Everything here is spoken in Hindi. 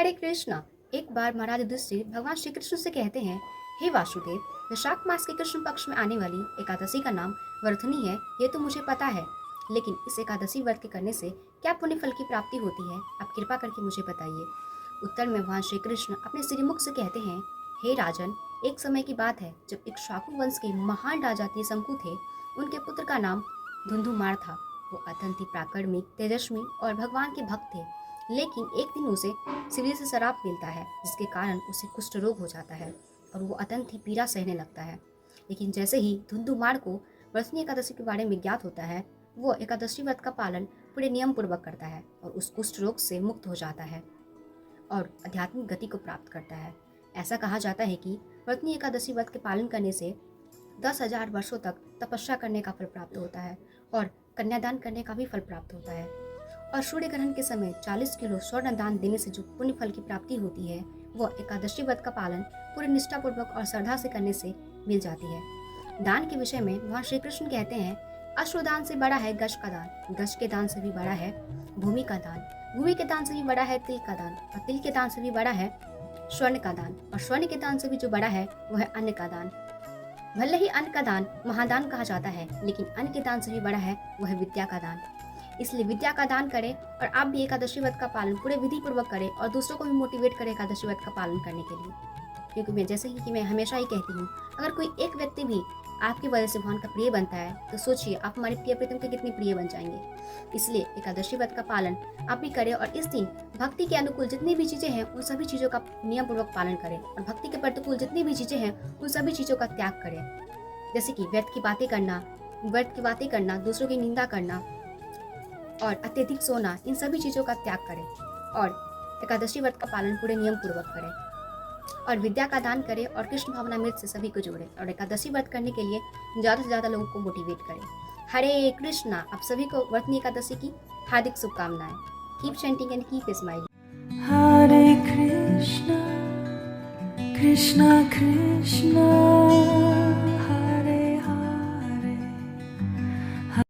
हरे कृष्णा। एक बार महाराज युधिष्ठिर भगवान श्री कृष्ण से कहते हैं, हे वासुदेव, वैशाख मास के कृष्ण पक्ष में आने वाली एकादशी का नाम वर्धनी है, ये तो मुझे पता है, लेकिन इस एकादशी व्रत के करने से क्या पुण्य फल की प्राप्ति होती है, आप कृपा करके मुझे बताइए। उत्तर में भगवान श्री कृष्ण अपने श्रीमुख से कहते हैं, हे राजन, एक समय की बात है जब एक शाकु वंश के महान राजा त्रिशंकु थे। उनके पुत्र का नाम धुंधुमार था। वो अत्यंत ही प्राकर्मिक, तेजस्वी और भगवान के भक्त थे। लेकिन एक दिन उसे शिवजी से श्राप मिलता है, जिसके कारण उसे कुष्ठ रोग हो जाता है और वो अत्यंत ही पीड़ा सहने लगता है। लेकिन जैसे ही धुंधुमार को वर्षनी एकादशी के बारे में ज्ञात होता है, वो एकादशी व्रत का पालन पूरे नियम पूर्वक करता है और उस कुष्ठ रोग से मुक्त हो जाता है और आध्यात्मिक गति को प्राप्त करता है। ऐसा कहा जाता है कि वर्षनी एकादशी व्रत के पालन करने से 10,000 वर्षों तक तपस्या करने का फल प्राप्त होता है और कन्यादान करने का भी फल प्राप्त होता है। और सूर्य ग्रहण के समय 40 किलो स्वर्ण दान देने से जो पुण्य फल की प्राप्ति होती है, वह एकादशी व्रत का पालन पूरे निष्ठापूर्वक और श्रद्धा से करने से मिल जाती है। दान के विषय में भगवान श्री कृष्ण कहते हैं, अश्वदान से बड़ा है गज का दान, गज के दान से भी बड़ा है भूमि का दान, भूमि के दान से भी बड़ा है तिल का दान, और तिल के दान से भी बड़ा है स्वर्ण का दान, और स्वर्ण के दान से भी जो बड़ा है वह है अन्न का दान। भले ही अन्न का दान महादान कहा जाता है, लेकिन अन्न के दान से भी बड़ा है वह है विद्या का दान। इसलिए विद्या का दान करें और आप भी एकादशी व्रत का पालन पूरे विधि पूर्वक करें और दूसरों को भी मोटिवेट करें एकादशी व्रत का पालन करने के लिए। क्योंकि मैं हमेशा ही कहती हूँ, अगर कोई एक व्यक्ति भी आपकी वजह से भगवान का प्रिय बनता है, तो सोचिए आप हमारे प्रिय प्रीतम के कितने प्रिय बन जाएंगे। इसलिए एकादशी व्रत का पालन आप भी करें और इस दिन भक्ति के अनुकूल जितनी भी चीज़ें हैं उन सभी चीज़ों का नियम पूर्वक पालन करें और भक्ति के प्रतिकूल जितनी भी चीज़ें हैं उन सभी चीज़ों का त्याग करें। जैसे कि व्रत की बातें करना, दूसरों की निंदा करना और अत्यधिक सोना, इन सभी चीज़ों का त्याग करें और एकादशी व्रत का पालन पूरे नियम पूर्वक करें और विद्या का दान करें और कृष्ण भावनामृत से सभी को जोड़ें और एकादशी व्रत करने के लिए ज़्यादा से ज़्यादा लोगों को मोटिवेट करें। हरे कृष्णा। आप सभी को वर्तनी एकादशी की हार्दिक शुभकामनाएं। Keep chanting and keep smiling. Hare Krishna Krishna Krishna